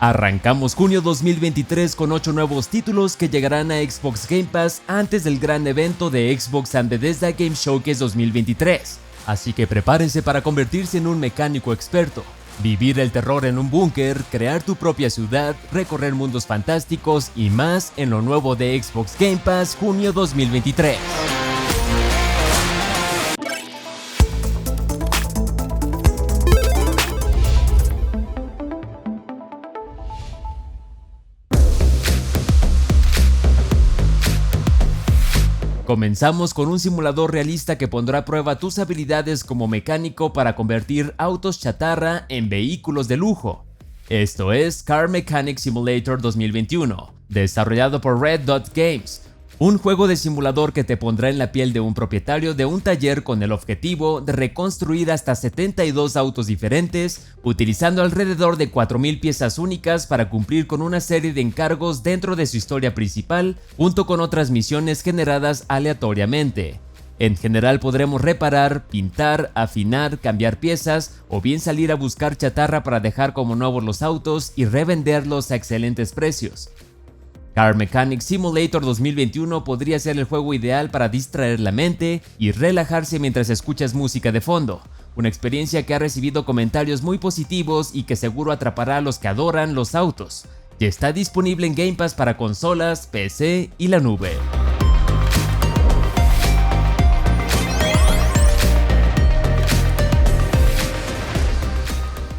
Arrancamos junio 2023 con 8 nuevos títulos que llegarán a Xbox Game Pass antes del gran evento de Xbox and Bethesda Game Showcase 2023. Así que prepárense para convertirse en un mecánico experto, vivir el terror en un búnker, crear tu propia ciudad, recorrer mundos fantásticos y más en lo nuevo de Xbox Game Pass junio 2023. Comenzamos con un simulador realista que pondrá a prueba tus habilidades como mecánico para convertir autos chatarra en vehículos de lujo. Esto es Car Mechanic Simulator 2021, desarrollado por Red Dot Games, un juego de simulador que te pondrá en la piel de un propietario de un taller con el objetivo de reconstruir hasta 72 autos diferentes, utilizando alrededor de 4000 piezas únicas para cumplir con una serie de encargos dentro de su historia principal, junto con otras misiones generadas aleatoriamente. En general podremos reparar, pintar, afinar, cambiar piezas o bien salir a buscar chatarra para dejar como nuevos los autos y revenderlos a excelentes precios. Car Mechanic Simulator 2021 podría ser el juego ideal para distraer la mente y relajarse mientras escuchas música de fondo, una experiencia que ha recibido comentarios muy positivos y que seguro atrapará a los que adoran los autos. Ya está disponible en Game Pass para consolas, PC y la nube.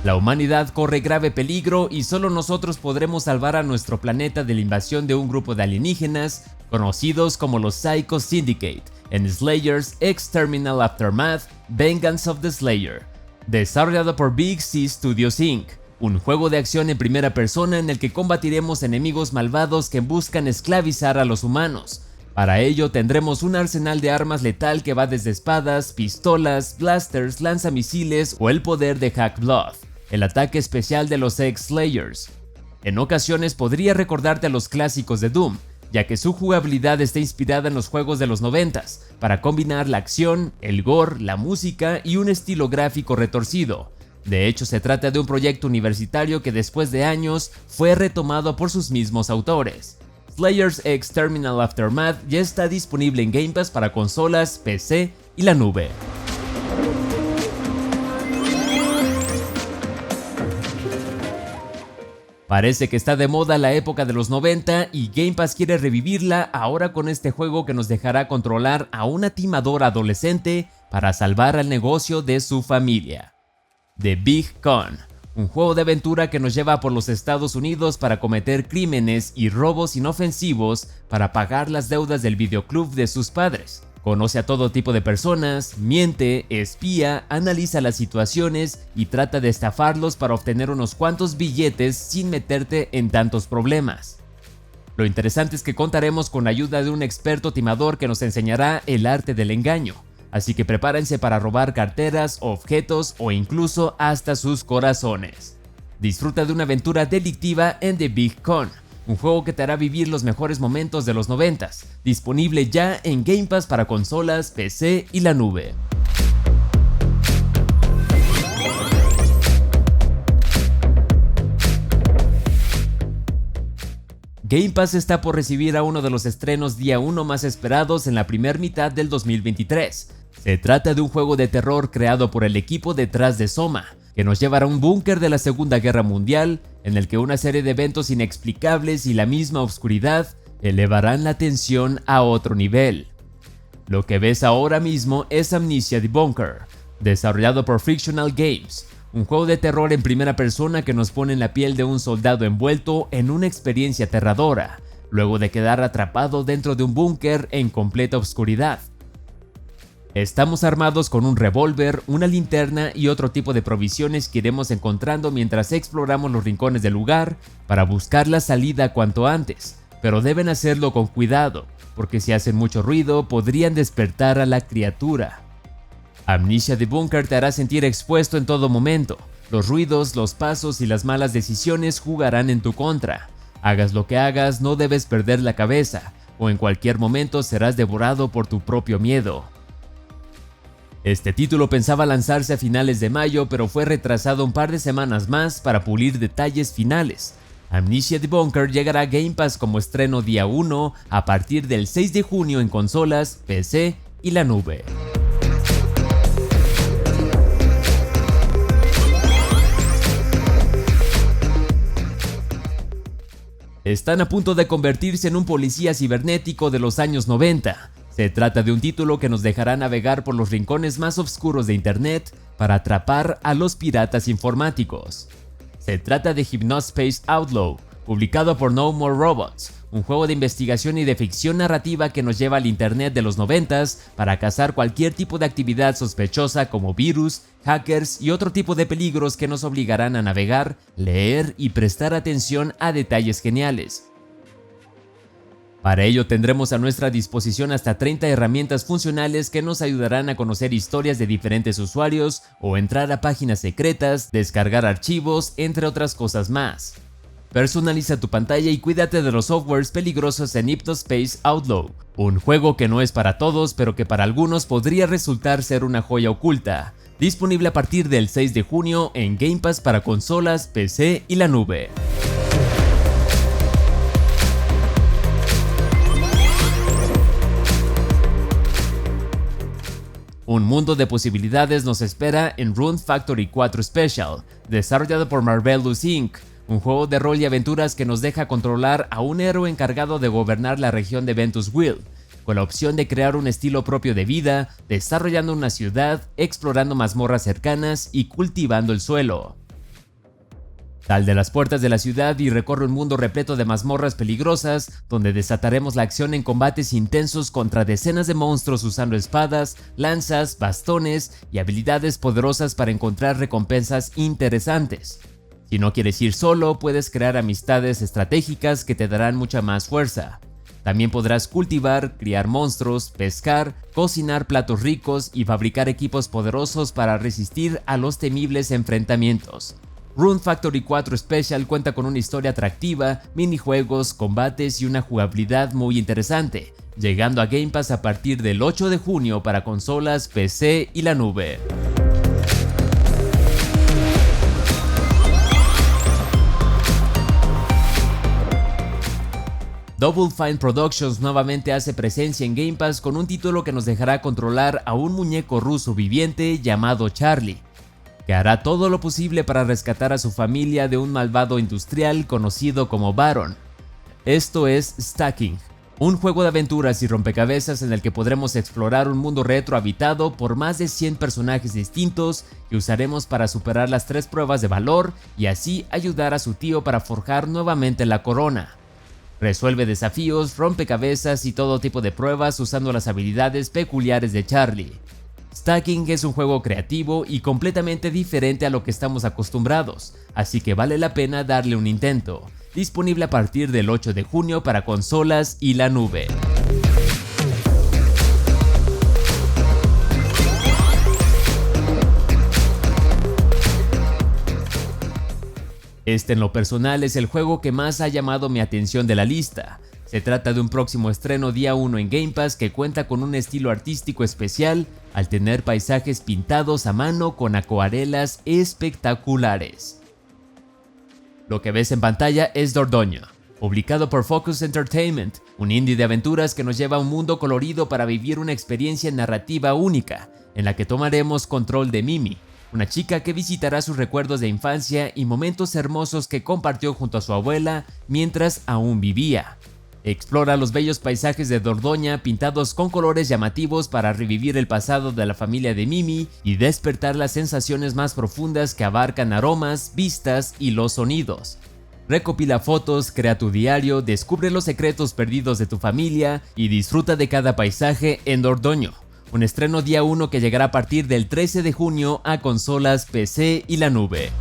La humanidad corre grave peligro y solo nosotros podremos salvar a nuestro planeta de la invasión de un grupo de alienígenas conocidos como los Psycho Syndicate en Slayer's Exterminal Aftermath: Vengeance of the Slayer, desarrollado por Big C Studios Inc., un juego de acción en primera persona en el que combatiremos enemigos malvados que buscan esclavizar a los humanos. Para ello tendremos un arsenal de armas letal que va desde espadas, pistolas, blasters, lanzamisiles o el poder de Hack Blood, el ataque especial de los X-Slayers. En ocasiones podría recordarte a los clásicos de Doom, ya que su jugabilidad está inspirada en los juegos de los 90s, para combinar la acción, el gore, la música y un estilo gráfico retorcido. De hecho, se trata de un proyecto universitario que después de años fue retomado por sus mismos autores. Slayer's Exterminal Aftermath ya está disponible en Game Pass para consolas, PC y la nube. Parece que está de moda la época de los 90 y Game Pass quiere revivirla ahora con este juego que nos dejará controlar a una timadora adolescente para salvar al negocio de su familia. The Big Con, un juego de aventura que nos lleva por los Estados Unidos para cometer crímenes y robos inofensivos para pagar las deudas del videoclub de sus padres. Conoce a todo tipo de personas, miente, espía, analiza las situaciones y trata de estafarlos para obtener unos cuantos billetes sin meterte en tantos problemas. Lo interesante es que contaremos con la ayuda de un experto timador que nos enseñará el arte del engaño, así que prepárense para robar carteras, objetos o incluso hasta sus corazones. Disfruta de una aventura delictiva en The Big Con, un juego que te hará vivir los mejores momentos de los 90s, disponible ya en Game Pass para consolas, PC y la nube. Game Pass está por recibir a uno de los estrenos día 1 más esperados en la primera mitad del 2023. Se trata de un juego de terror creado por el equipo detrás de Soma, que nos llevará a un búnker de la Segunda Guerra Mundial, en el que una serie de eventos inexplicables y la misma oscuridad elevarán la tensión a otro nivel. Lo que ves ahora mismo es Amnesia: The Bunker, desarrollado por Frictional Games, un juego de terror en primera persona que nos pone en la piel de un soldado envuelto en una experiencia aterradora, luego de quedar atrapado dentro de un búnker en completa oscuridad. Estamos armados con un revólver, una linterna y otro tipo de provisiones que iremos encontrando mientras exploramos los rincones del lugar para buscar la salida cuanto antes, pero deben hacerlo con cuidado, porque si hacen mucho ruido podrían despertar a la criatura. Amnesia: The Bunker te hará sentir expuesto en todo momento. Los ruidos, los pasos y las malas decisiones jugarán en tu contra. Hagas lo que hagas, no debes perder la cabeza, o en cualquier momento serás devorado por tu propio miedo. Este título pensaba lanzarse a finales de mayo, pero fue retrasado un par de semanas más para pulir detalles finales. Amnesia The Bunker llegará a Game Pass como estreno día 1 a partir del 6 de junio en consolas, PC y la nube. Están a punto de convertirse en un policía cibernético de los años 90. Se trata de un título que nos dejará navegar por los rincones más oscuros de Internet para atrapar a los piratas informáticos. Se trata de Hypnospace Outlaw, publicado por No More Robots, un juego de investigación y de ficción narrativa que nos lleva al Internet de los 90s para cazar cualquier tipo de actividad sospechosa como virus, hackers y otro tipo de peligros que nos obligarán a navegar, leer y prestar atención a detalles geniales. Para ello tendremos a nuestra disposición hasta 30 herramientas funcionales que nos ayudarán a conocer historias de diferentes usuarios o entrar a páginas secretas, descargar archivos, entre otras cosas más. Personaliza tu pantalla y cuídate de los softwares peligrosos en Hypnospace Outlaw, un juego que no es para todos pero que para algunos podría resultar ser una joya oculta. Disponible a partir del 6 de junio en Game Pass para consolas, PC y la nube. Un mundo de posibilidades nos espera en Rune Factory 4 Special, desarrollado por Marvelous Inc., un juego de rol y aventuras que nos deja controlar a un héroe encargado de gobernar la región de Ventus Will, con la opción de crear un estilo propio de vida, desarrollando una ciudad, explorando mazmorras cercanas y cultivando el suelo. Sal de las puertas de la ciudad y recorre un mundo repleto de mazmorras peligrosas, donde desataremos la acción en combates intensos contra decenas de monstruos usando espadas, lanzas, bastones y habilidades poderosas para encontrar recompensas interesantes. Si no quieres ir solo, puedes crear amistades estratégicas que te darán mucha más fuerza. También podrás cultivar, criar monstruos, pescar, cocinar platos ricos y fabricar equipos poderosos para resistir a los temibles enfrentamientos. Rune Factory 4 Special cuenta con una historia atractiva, minijuegos, combates y una jugabilidad muy interesante, llegando a Game Pass a partir del 8 de junio para consolas, PC y la nube. Double Fine Productions nuevamente hace presencia en Game Pass con un título que nos dejará controlar a un muñeco ruso viviente llamado Charlie, que hará todo lo posible para rescatar a su familia de un malvado industrial conocido como Baron. Esto es Stacking, un juego de aventuras y rompecabezas en el que podremos explorar un mundo retro habitado por más de 100 personajes distintos que usaremos para superar las 3 pruebas de valor y así ayudar a su tío para forjar nuevamente la corona. Resuelve desafíos, rompecabezas y todo tipo de pruebas usando las habilidades peculiares de Charlie. Stacking es un juego creativo y completamente diferente a lo que estamos acostumbrados, así que vale la pena darle un intento. Disponible a partir del 8 de junio para consolas y la nube. Este en lo personal es el juego que más ha llamado mi atención de la lista. Se trata de un próximo estreno día 1 en Game Pass que cuenta con un estilo artístico especial al tener paisajes pintados a mano con acuarelas espectaculares. Lo que ves en pantalla es Dordogne, publicado por Focus Entertainment, un indie de aventuras que nos lleva a un mundo colorido para vivir una experiencia narrativa única, en la que tomaremos control de Mimi, una chica que visitará sus recuerdos de infancia y momentos hermosos que compartió junto a su abuela mientras aún vivía. Explora los bellos paisajes de Dordogne pintados con colores llamativos para revivir el pasado de la familia de Mimi y despertar las sensaciones más profundas que abarcan aromas, vistas y los sonidos. Recopila fotos, crea tu diario, descubre los secretos perdidos de tu familia y disfruta de cada paisaje en Dordogne. Un estreno día 1 que llegará a partir del 13 de junio a consolas, PC y la nube.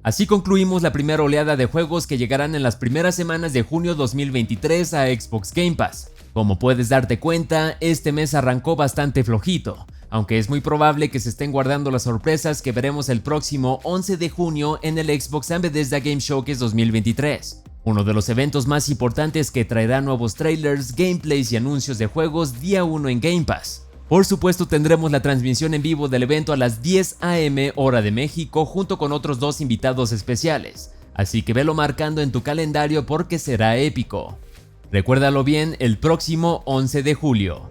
Así concluimos la primera oleada de juegos que llegarán en las primeras semanas de junio 2023 a Xbox Game Pass. Como puedes darte cuenta, este mes arrancó bastante flojito, aunque es muy probable que se estén guardando las sorpresas que veremos el próximo 11 de junio en el Xbox and Bethesda Game Showcase 2023. Uno de los eventos más importantes que traerá nuevos trailers, gameplays y anuncios de juegos día 1 en Game Pass. Por supuesto tendremos la transmisión en vivo del evento a las 10 AM hora de México junto con otros 2 invitados especiales, así que velo marcando en tu calendario porque será épico. Recuérdalo bien, el próximo 11 de julio.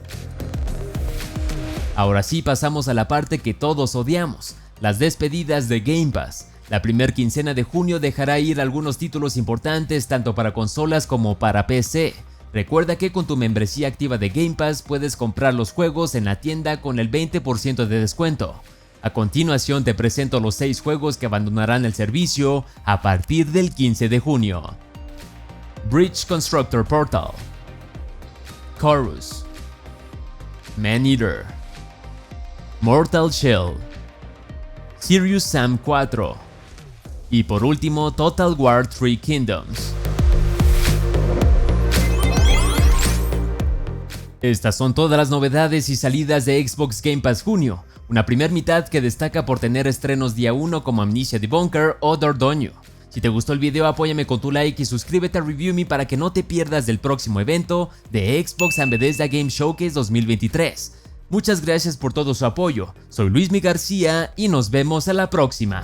Ahora sí pasamos a la parte que todos odiamos, las despedidas de Game Pass. La primer quincena de junio dejará ir algunos títulos importantes tanto para consolas como para PC. Recuerda que con tu membresía activa de Game Pass puedes comprar los juegos en la tienda con el 20% de descuento. A continuación te presento los 6 juegos que abandonarán el servicio a partir del 15 de junio. Bridge Constructor Portal, Chorus, Maneater, Mortal Shell, Serious Sam 4 y por último Total War 3 Kingdoms. Estas son todas las novedades y salidas de Xbox Game Pass junio, una primer mitad que destaca por tener estrenos día 1 como Amnesia Debunker o Dordogne. Si te gustó el video apóyame con tu like y suscríbete a Review Me para que no te pierdas del próximo evento de Xbox and Bethesda Game Showcase 2023. Muchas gracias por todo su apoyo, soy Luismi García y nos vemos a la próxima.